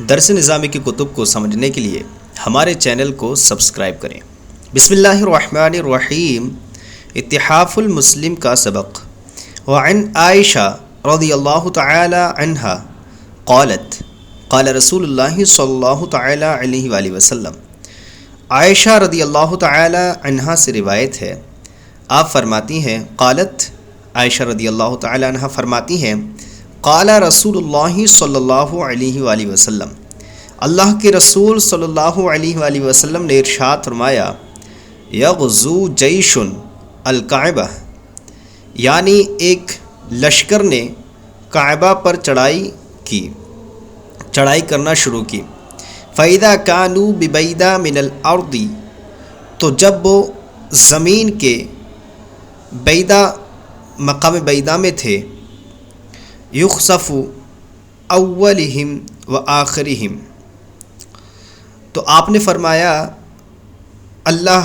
درس نظامی کی کتب کو سمجھنے کے لیے ہمارے چینل کو سبسکرائب کریں۔ بسم اللہ الرحمن الرحیم۔ اتحاف المسلم کا سبق۔ وعن عائشہ رضی اللہ تعالی عنہا قالت قال رسول اللہ صلی اللہ تعالی علیہ وآلہ وسلم۔ عائشہ رضی اللہ تعالی عنہا سے روایت ہے، آپ فرماتی ہیں، قالت عائشہ رضی اللہ تعالی عنہا فرماتی ہیں، قال رسول اللہ صلی اللہ علیہ وآلہ وسلم، اللہ کے رسول صلی اللہ علیہ وآلہ وسلم نے ارشاد فرمایا، یغزو جیش الکعبہ، یعنی ایک لشکر نے کعبہ پر چڑھائی کرنا شروع کی۔ فَإِذَا كَانُوا بِبَيْدَا مِنَ الْأَرْضِ، تو جب وہ زمین کے مقام بیدا میں تھے، یخسف اولہم و آخرہم، تو آپ نے فرمایا اللہ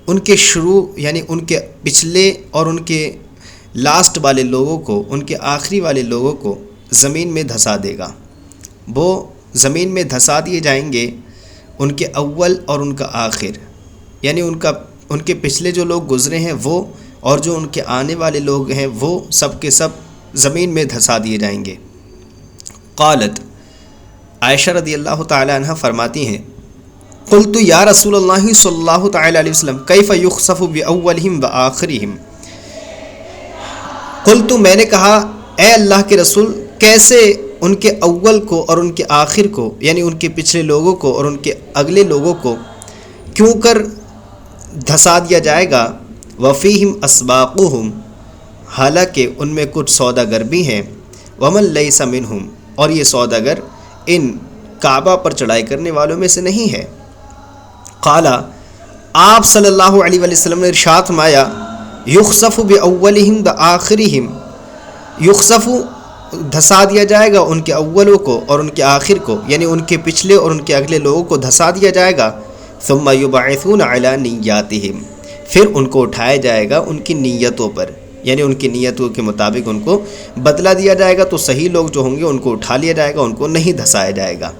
ان کے شروع یعنی ان کے پچھلے اور ان کے لاسٹ والے لوگوں کو، ان کے آخری والے لوگوں کو زمین میں دھسا دے گا۔ وہ زمین میں دھسا دیے جائیں گے، ان کے اول اور ان کا آخر، یعنی ان کے پچھلے جو لوگ گزرے ہیں وہ، اور جو ان کے آنے والے لوگ ہیں وہ سب کے سب زمین میں دھسا دیے جائیں گے۔ قالت عائشہ رضی اللہ تعالی عنہ فرماتی ہیں، قلت یا رسول اللہ صلی اللہ تعالی علیہ وسلم کیف یخسف باولہم وآخرہم، قلت میں نے کہا اے اللہ کے رسول، کیسے ان کے اول کو اور ان کے آخر کو، یعنی ان کے پچھلے لوگوں کو اور ان کے اگلے لوگوں کو کیوں کر دھسا دیا جائے گا؟ وفیہم اسباقہم، حالانکہ ان میں کچھ سوداگر بھی ہیں، ومن لیس منہم، اور یہ سوداگر ان کعبہ پر چڑھائی کرنے والوں میں سے نہیں ہے۔ قال، آپ صلی اللہ علیہ وآلہ وسلم نے ارشاد فرمایا، یخسف باولہم بآخرہم، یخسف دھسا دیا جائے گا ان کے اولوں کو اور ان کے آخر کو، یعنی ان کے پچھلے اور ان کے اگلے لوگوں کو دھسا دیا جائے گا۔ ثم یبعثون علی نیاتہم، پھر ان کو اٹھایا جائے گا ان کی نیتوں پر، یعنی ان کی نیتوں کے مطابق ان کو بدلہ دیا جائے گا، تو صحیح لوگ جو ہوں گے ان کو اٹھا لیا جائے گا، ان کو نہیں دھسایا جائے گا۔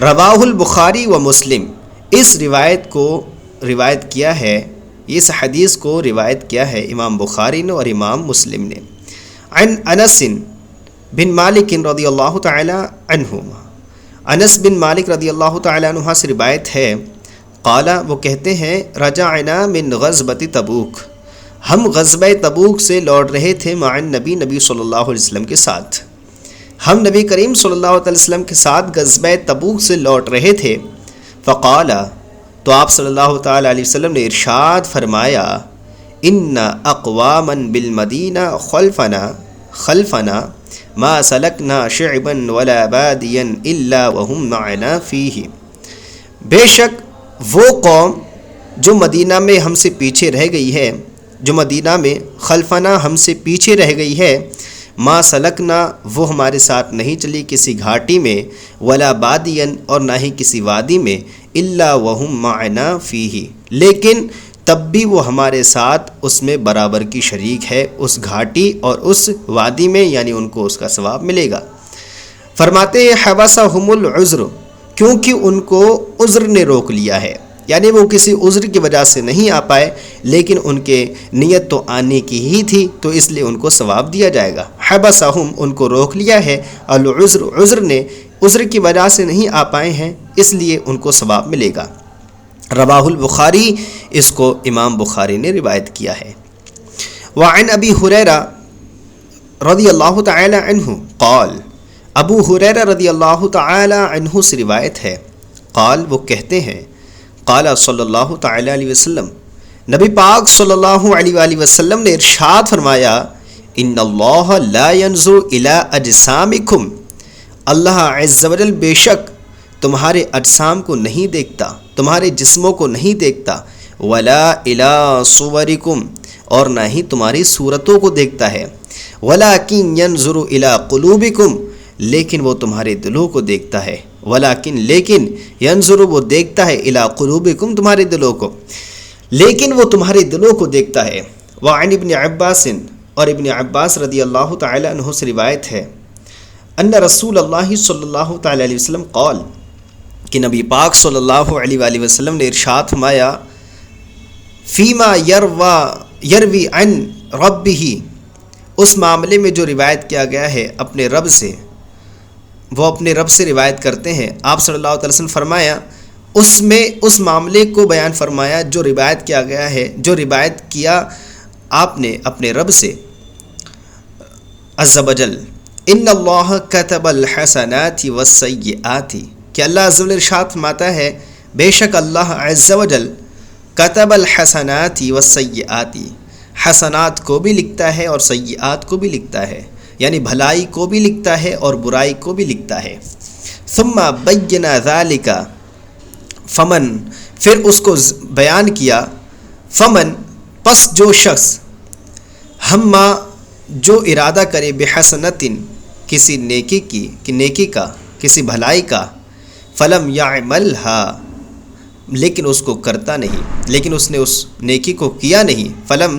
رواہ البخاری و مسلم، اس روایت کیا ہے، اس حدیث کو روایت کیا ہے امام بخاری نے اور امام مسلم نے۔ عن انس بن مالک رضی اللہ تعالی عنہ، انس بن مالک رضی اللہ تعالی عنہ سے روایت ہے، قال، وہ کہتے ہیں، رجعنا من غزوۃ تبوک، ہم غزوہ تبوک سے لوٹ رہے تھے، مع نبی صلی اللہ علیہ وسلم کے ساتھ، ہم نبی کریم صلی اللہ علیہ وسلم کے ساتھ غزوہ تبوک سے لوٹ رہے تھے۔ فقال، تو آپ صلی اللہ تعالی علیہ وسلم نے ارشاد فرمایا، ان اقواما بالمدینہ خلفنا ما سلکنا شعبا ولا بادیا الا وهم معنا فیہ، بے شک وہ قوم جو مدینہ میں ہم سے پیچھے رہ گئی ہے، جو مدینہ میں خلفنا ہم سے پیچھے رہ گئی ہے، ما سلکنا وہ ہمارے ساتھ نہیں چلی کسی گھاٹی میں، ولا بادین اور نہ ہی کسی وادی میں، الا وهم معنا فیہ، لیکن تب بھی وہ ہمارے ساتھ اس میں برابر کی شریک ہے، اس گھاٹی اور اس وادی میں، یعنی ان کو اس کا ثواب ملے گا۔ فرماتے ہیں، حبسہم العذر، کیونکہ ان کو عذر نے روک لیا ہے، یعنی وہ کسی عذر کی وجہ سے نہیں آ پائے، لیکن ان کے نیت تو آنے کی ہی تھی، تو اس لیے ان کو ثواب دیا جائے گا۔ حبسہم، ان کو روک لیا ہے، العذر، عذر نے، عذر کی وجہ سے نہیں آ پائے ہیں، اس لیے ان کو ثواب ملے گا۔ رواہ البخاری، اس کو امام بخاری نے روایت کیا ہے۔ وعن ابی ہریرہ رضی اللہ تعالی عنہ قال، ابو ہریرہ رضی اللہ تعالی عنہ سے روایت ہے، قال، وہ کہتے ہیں، قال صلی اللہ تعالی علیہ وسلم، نبی پاک صلی اللہ علیہ وآلہ وسلم نے ارشاد فرمایا، ان اللہ لا ينظر الی اجسامکم، اللہ عز و جل بے شک تمہارے اجسام کو نہیں دیکھتا، تمہارے جسموں کو نہیں دیکھتا، ولا الی صورکم، اور نہ ہی تمہاری صورتوں کو دیکھتا ہے، ولکن ینظر الی قلوبکم، لیکن وہ تمہارے دلوں کو دیکھتا ہے، لیکن ینظر، وہ دیکھتا ہے، الی قلوبکم، تمہارے دلوں کو، لیکن وہ تمہارے دلوں کو دیکھتا ہے۔ وعن ابن عباس، اور ابن عباس رضی اللہ تعالی عنہ سے روایت ہے، ان رسول اللہ صلی اللہ تعالی علیہ وسلم قال کہ نبی پاک صلی اللہ علیہ وآلہ وسلم نے ارشاد فرمایا فیما یروی عن ربہ، اس معاملے میں جو روایت کیا گیا ہے اپنے رب سے، وہ اپنے رب سے روایت کرتے ہیں. آپ صلی اللہ علیہ وسلم فرمایا اس میں اس معاملے کو بیان فرمایا جو روایت کیا گیا ہے، جو روایت کیا آپ نے اپنے رب سے عز وجل. ان اللہ کتب الحسنات والسیئات، کہ اللہ عز وجل ارشاد فرماتا ہے بے شک اللہ عز وجل کتب الحسنات والسیئات، حسنات کو بھی لکھتا ہے اور سیئات کو بھی لکھتا ہے، یعنی بھلائی کو بھی لکھتا ہے اور برائی کو بھی لکھتا ہے. ثم بین ذالک فمن، پھر اس کو بیان کیا، فمن پس جو شخص، ہما جو ارادہ کرے بحسنت کسی نیکی کی، کہ نیکی کا، کسی بھلائی کا، فلم یعملھا لیکن اس کو کرتا نہیں، لیکن اس نے اس نیکی کو کیا نہیں، فلم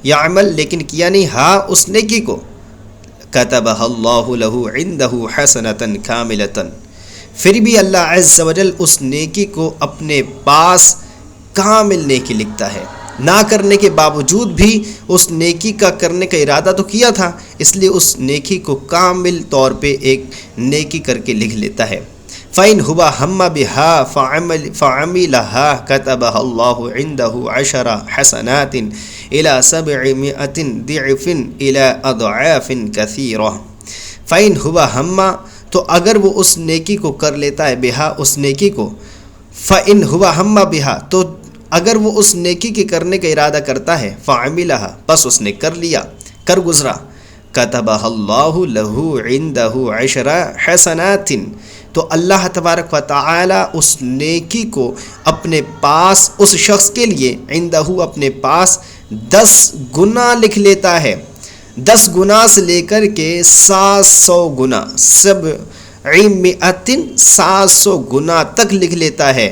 یعمل لیکن کیا نہیں، ہاں اس نیکی کو، کتبہ اللہ لہ عندہ حسنۃ کاملۃ، پھر بھی اللہ عز وجل اس نیکی کو اپنے پاس کامل نیکی لکھتا ہے. نہ کرنے کے باوجود بھی اس نیکی کا کرنے کا ارادہ تو کیا تھا، اس لیے اس نیکی کو کامل طور پہ ایک نیکی کر کے لکھ لیتا ہے. فَإِنْ هُوَ هَمَّ بِهَا فَعَمِلَهَا كَتَبَهَا اللَّهُ عِنْدَهُ 10 حسنات إلى 700 ضعف إلى أضعاف كثيرة. فَإِنْ هُوَ هَمَّ، تو اگر وہ اس نیکی کو کر لیتا ہے، بہا اس نیکی کو، فَإِنْ هُوَ هَمَّ بِهَا، تو اگر وہ اس نیکی کے کرنے کا ارادہ کرتا ہے، فَعَمِلَهَا پس اس نے کر لیا، کر گزرا، كَتَبَهَا اللَّهُ لَهُ عِنْدَهُ 10 حسنات، تو اللہ تبارک و تعالی اس نیکی کو اپنے پاس اس شخص کے لیے، عندہ اپنے پاس 10 گنا لکھ لیتا ہے. 10 گنا سے لے کر کے 700 گنا، 700 گنا تک لکھ لیتا ہے.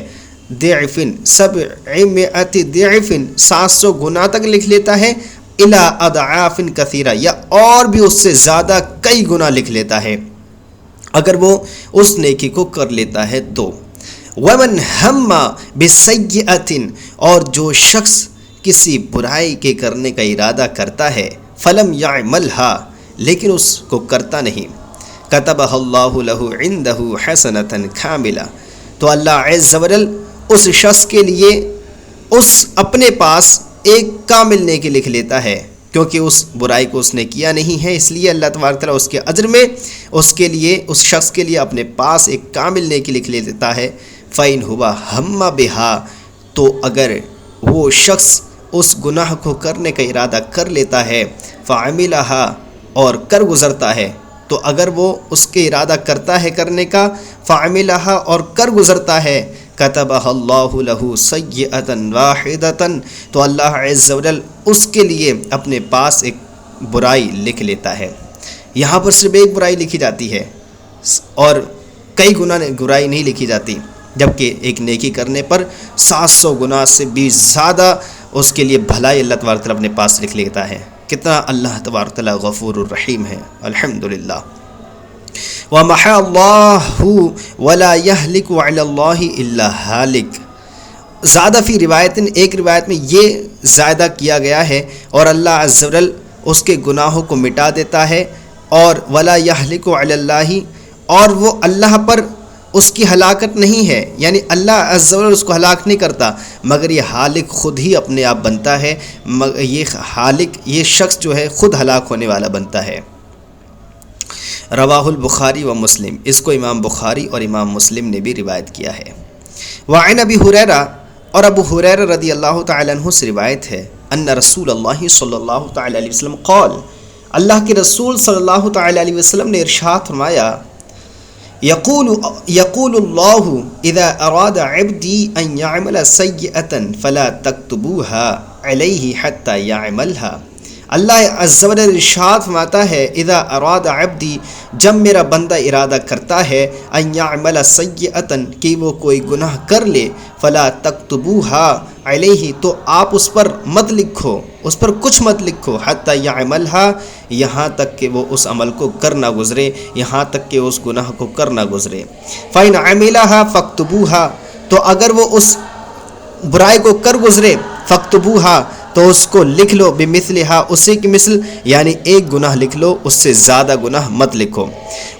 ضعف 700 ضعف 700 گنا تک لکھ لیتا ہے. الی اضعاف کثیرہ، یا اور بھی اس سے زیادہ کئی گنا لکھ لیتا ہے اگر وہ اس نیکی کو کر لیتا ہے تو. ومن ہم بسیئۃ، اور جو شخص کسی برائی کے کرنے کا ارادہ کرتا ہے، فلم یعملھا لیکن اس کو کرتا نہیں، کتبہ اللہ لہ عندہ حسنۃ کاملہ، تو اللہ عز وجل اس شخص کے لیے اس اپنے پاس ایک کامل نیکی لکھ لیتا ہے، کیونکہ اس برائی کو اس نے کیا نہیں ہے، اس لیے اللہ تبارک تعالیٰ اس کے اجر میں اس کے لیے، اس شخص کے لیے اپنے پاس ایک کامل نیکی لکھ لیتا ہے. فَإِنْ هُوَ هَمَّ بِهَا، تو اگر وہ شخص اس گناہ کو کرنے کا ارادہ کر لیتا ہے، فَعَمِلَهَا اور کر گزرتا ہے، تو اگر وہ اس کے ارادہ کرتا ہے کرنے کا، فَعَمِلَهَا اور کر گزرتا ہے، کتبہ اللہ لہ سیئۃ واحدۃ، تو اللہ عز وجل اس کے لیے اپنے پاس ایک برائی لکھ لیتا ہے. یہاں پر صرف ایک برائی لکھی جاتی ہے اور کئی گنا برائی نہیں لکھی جاتی، جبکہ ایک نیکی کرنے پر 700 گنا سے بھی زیادہ اس کے لیے بھلائی اللہ تبارک تعالیٰ اپنے پاس لکھ لیتا ہے. کتنا اللہ تبارک تعالیٰ غفور الرحیم ہے. الحمدللہ. وَمَحَا اللَّهُ وَلَا يَهْلِكُ عَلَى اللَّهِ إِلَّا هَالِكٌ، زیادہ فی روایت، ایک روایت میں یہ زیادہ کیا گیا ہے، اور اللہ عز وجل اس کے گناہوں کو مٹا دیتا ہے، اور وَلَا يَهْلِكُ عَلَى اللَّهِ، اور وہ اللہ پر اس کی ہلاکت نہیں ہے، یعنی اللہ عز وجل اس کو ہلاک نہیں کرتا، مگر یہ ہالک خود ہی اپنے آپ بنتا ہے، یہ ہالک، یہ شخص جو ہے خود ہلاک ہونے والا بنتا ہے. رواہ البخاری و مسلم، اس کو امام بخاری اور امام مسلم نے بھی روایت کیا ہے. وعن ابی ہریرہ، اور ابو ہریرہ رضی اللہ تعالی عنہ سے روایت ہے، ان رسول اللہ صلی اللہ تعالی علیہ وسلم قال، اللہ کے رسول صلی اللہ تعالی علیہ وسلم نے ارشاد فرمایا، یقول اللہ اذا اراد عبدی ان یعمل سیئۃ فلا تکتبوها علیہ حتی یعملها. اللہ عز و جل ارشاد فرماتا ہے، اذا اراد عبدی، جب میرا بندہ ارادہ کرتا ہے، ان یعمل سیئۃ، کہ وہ کوئی گناہ کر لے، فلا تکتبوها، علیہ تو آپ اس پر مت لکھو، اس پر کچھ مت لکھو، حتی یعملھا یہاں تک کہ وہ اس عمل کو کر نہ گزرے، یہاں تک کہ اس گناہ کو کر نہ گزرے۔ فإن عملھا فاکتبوھا تو اگر وہ اس برائی کو کر گزرے، فاکتبوھا تو اس کو لکھ لو، بمثلھا اسی کی مثل، یعنی ایک گناہ لکھ لو، اس سے زیادہ گناہ مت لکھو۔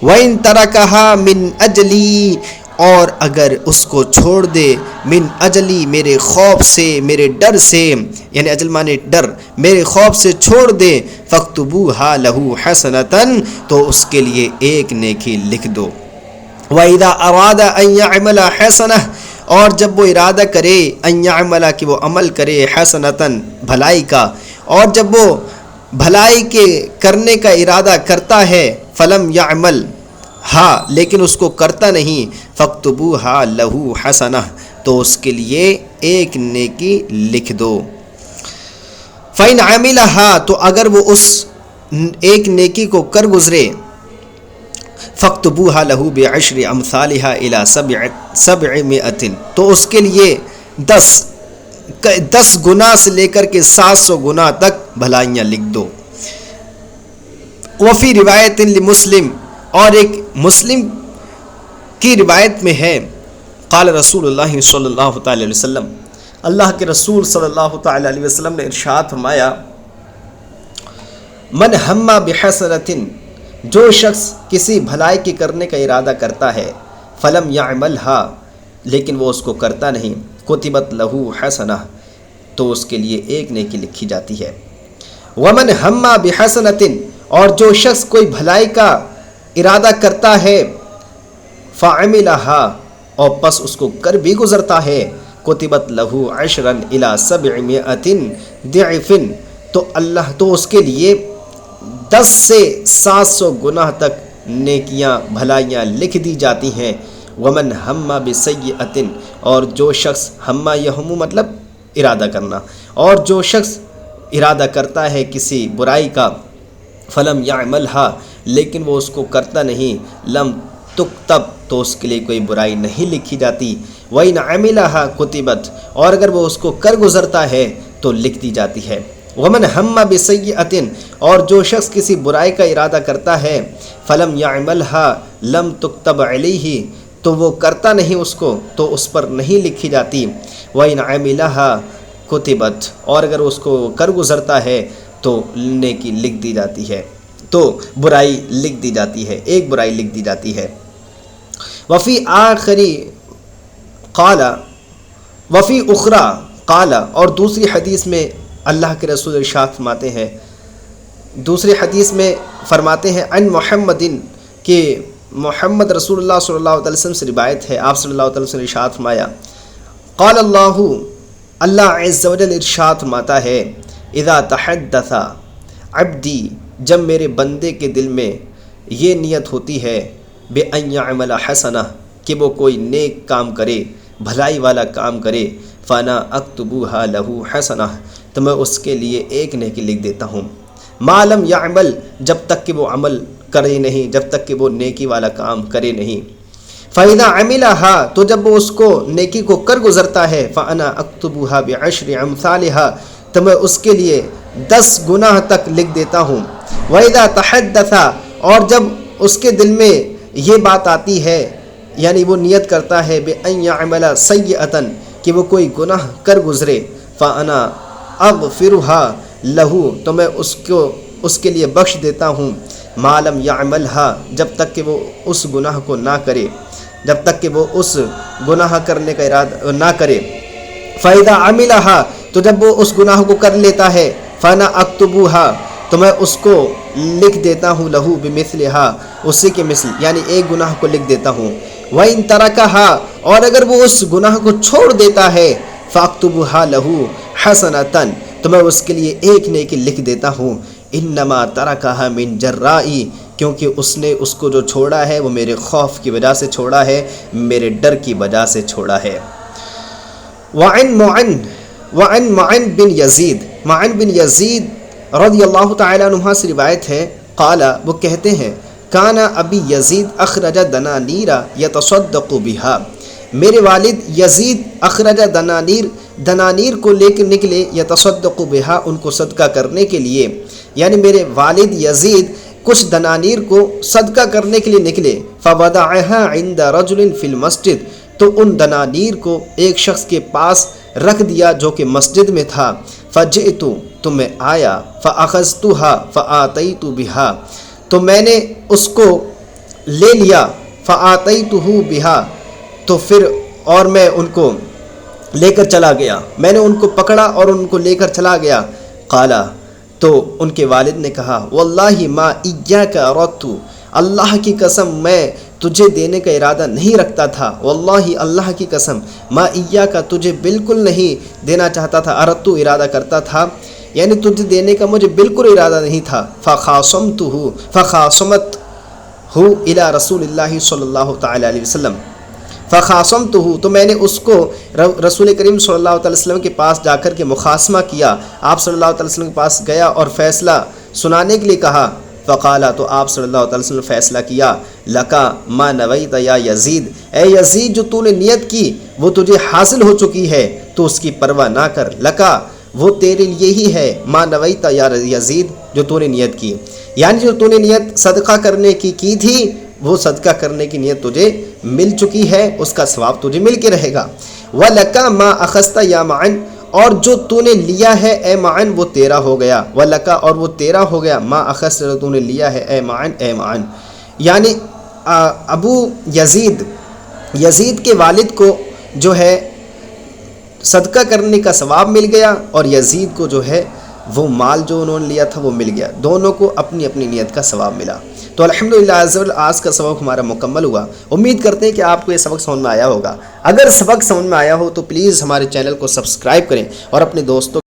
وإن ترکھا من اجلی اور اگر اس کو چھوڑ دے، من اجلی میرے خوف سے، میرے ڈر سے، یعنی اجل مانے ڈر، میرے خوف سے چھوڑ دے، فاکتبوھا لہ حسنۃ تو اس کے لیے ایک نیکی لکھ دو۔ وَإِذَا أَرَادَ أَن يَعْمَلَ حَسَنَةً اور جب وہ ارادہ کرے، ان یعمل کہ وہ عمل کرے، حسنتاً بھلائی کا، اور جب وہ بھلائی کے کرنے کا ارادہ کرتا ہے، فلم یعمل ہاں لیکن اس کو کرتا نہیں، فاکتبوھا لہ حسنہ تو اس کے لیے ایک نیکی لکھ دو۔ فإن عملھا تو اگر وہ اس ایک نیکی کو کر گزرے، فاکتبوھا لہ بعشر امثالھا الی 700 تو اس کے لیے 10 گناہ سے لے کر کے 700 گناہ تک بھلائیاں لکھ دو۔ وفی روایت لمسلم اور ایک مسلم کی روایت میں ہے، قال رسول اللہ صلی اللہ تعالی علیہ وسلم اللہ کے رسول صلی اللہ تعالی علیہ وسلم نے ارشاد فرمایا، من ہم بحسنۃ جو شخص کسی بھلائی کے کرنے کا ارادہ کرتا ہے، فلم یعملھا لیکن وہ اس کو کرتا نہیں، کتبت لہ حسنہ تو اس کے لیے ایک نیکی لکھی جاتی ہے۔ ومن ہم بحسنۃ اور جو شخص کوئی بھلائی کا ارادہ کرتا ہے، فعملھا اور پس اس کو کر بھی گزرتا ہے، کتبت لہ عشرا الی 700 ضعف تو اللہ تو اس کے لیے 10 سے 700 گناہ تک نیکیاں بھلائیاں لکھ دی جاتی ہیں۔ ومن ہم بسیئۃ اور جو شخص ہم یہم مطلب ارادہ کرنا، اور جو شخص ارادہ کرتا ہے کسی برائی کا، فلم یعملھا لیکن وہ اس کو کرتا نہیں، لم تکتب تو اس کے لیے کوئی برائی نہیں لکھی جاتی، وإن عملھا کتبت اور اگر وہ اس کو کر گزرتا ہے تو لکھ دی جاتی ہے۔ ومن ہم بسیئۃ اور جو شخص کسی برائی کا ارادہ کرتا ہے، فلم یعملھا لم تکتب علیہ تو وہ کرتا نہیں اس کو تو اس پر نہیں لکھی جاتی، وإن عملھا کتبت اور اگر اس کو کر گزرتا ہے تو نیکی لکھ دی جاتی ہے، تو برائی لکھ دی جاتی ہے، ایک برائی لکھ دی جاتی ہے۔ وفی آخری قال وفی اخری قال اور دوسری حدیث میں اللہ کے رسول ارشاد فرماتے ہیں، دوسری حدیث میں فرماتے ہیں، عن محمد کہ محمد رسول اللہ صلی اللہ علیہ وسلم سے روایت ہے، آپ صلی اللہ علیہ وسلم نے ارشاد فرمایا، قال اللہ عز و جل ارشاد فرماتا ہے، اذا تحدث عبدی جب میرے بندے کے دل میں یہ نیت ہوتی ہے، بأن یعمل حسنہ کہ وہ کوئی نیک کام کرے، بھلائی والا کام کرے، فانا اکتبوھا لہ حسنہ تو میں اس کے لیے ایک نیکی لکھ دیتا ہوں، ما لم یعمل جب تک کہ وہ عمل کرے نہیں، جب تک کہ وہ نیکی والا کام کرے نہیں، فإذا عملھا تو جب وہ اس کو نیکی کو کر گزرتا ہے، فانا اکتبوھا بعشر امثالھا تو میں اس کے لیے 10 گناہ تک لکھ دیتا ہوں، وإذا تحدث اور جب اس کے دل میں یہ بات آتی ہے، یعنی وہ نیت کرتا ہے، بأن یعمل سیئۃ کہ وہ کوئی گناہ کر گزرے، فانا اغفرھا لہ تو میں اس کے لیے بخش دیتا ہوں، ما لم یعملھا جب تک کہ وہ اس گناہ کو نہ کرے، جب تک کہ وہ اس گناہ کرنے کا ارادہ نہ کرے، فإذا عملھا تو جب وہ اس گناہ کو کر لیتا ہے، فانا اکتبوھا تو میں اس کو لکھ دیتا ہوں، لہ بمثلھا اسی کے مثل، یعنی ایک گناہ کو لکھ دیتا ہوں، وإن ترکھا اور اگر وہ اس گناہ کو چھوڑ دیتا ہے، فاکتبوھا لہ حسنۃ تو میں اس کے لیے ایک نیکی لکھ دیتا ہوں، انما ترکھا من جرائی کیونکہ اس نے اس کو جو چھوڑا ہے وہ میرے خوف کی وجہ سے چھوڑا ہے، میرے ڈر کی وجہ سے چھوڑا ہے۔ وعن معن بن یزید رضی اللہ تعالی عنہ سے روایت ہے، قال وہ کہتے ہیں، کان ابی یزید اخرج دنانیر یتصدق بہا میرے والد یزید اخرج دنانیر دنانیر کو لے کے نکلے یتصدق بہا، ان کو صدقہ کرنے کے لیے، یعنی میرے والد یزید کچھ دنانیر کو صدقہ کرنے کے لیے نکلے، فوضعها عند رجل فی المسجد، تو ان دنانیر کو ایک شخص کے پاس رکھ دیا جو کہ مسجد میں تھا، فجئت، تو میں آیا، فاخذتها فآتیت بها، تو میں نے اس کو لے لیا، فآتیته بها، تو پھر اور میں ان کو لے کر چلا گیا، میں نے ان کو پکڑا اور ان کو لے کر چلا گیا۔ قالا، تو ان کے والد نے کہا، واللہ ما ایاک اردت، اللہ کی قسم میں تجھے دینے کا ارادہ نہیں رکھتا تھا، واللہ اللہ کی قسم، ما ایاک، تجھے بالکل نہیں دینا چاہتا تھا، اردت ارادہ کرتا تھا، یعنی تجھے دینے کا مجھے بالکل ارادہ نہیں تھا۔ فخاصمت الی رسول اللہ صلی اللہ تعالی علیہ وسلم، فخاصمتہ، تو میں نے اس کو رسول کریم صلی اللہ تعالی وسلم کے پاس جا کر کے مخاصمہ کیا، آپ صلی اللہ تعالی وسلم کے پاس گیا اور فیصلہ سنانے کے لیے کہا، فقالا، تو آپ صلی اللہ تعالی وسلم نے فیصلہ کیا، لکا ما نویت یا یزید، اے یزید جو تو نے نیت کی وہ تجھے حاصل ہو چکی ہے، تو اس کی پرواہ نہ کر، لکا، وہ تیرے لیے ہی ہے، ما نویت یا یزید، جو تو نے نیت کی، یعنی جو تو نے نیت صدقہ کرنے کی تھی وہ صدقہ کرنے کی نیت تجھے مل چکی ہے، اس کا ثواب تجھے مل کے رہے گا۔ وَلَكَ مَا أَخَذْتَ يَا مَعَنْ، اور جو تو نے لیا ہے اے معن وہ تیرا ہو گیا، وَلَكَ، اور وہ تیرا ہو گیا، مَا أَخَذْتَ، جو تو نے لیا ہے اے معن، اے معن، یعنی ابو یزید کے والد کو جو ہے صدقہ کرنے کا ثواب مل گیا، اور یزید کو جو ہے وہ مال جو انہوں نے لیا تھا وہ مل گیا، دونوں کو اپنی اپنی نیت کا ثواب ملا۔ تو الحمدللہ آج کا سبق ہمارا مکمل ہوا، امید کرتے ہیں کہ آپ کو یہ سبق سمجھ میں آیا ہوگا۔ اگر سبق سمجھ میں آیا ہو تو پلیز ہمارے چینل کو سبسکرائب کریں اور اپنے دوستوں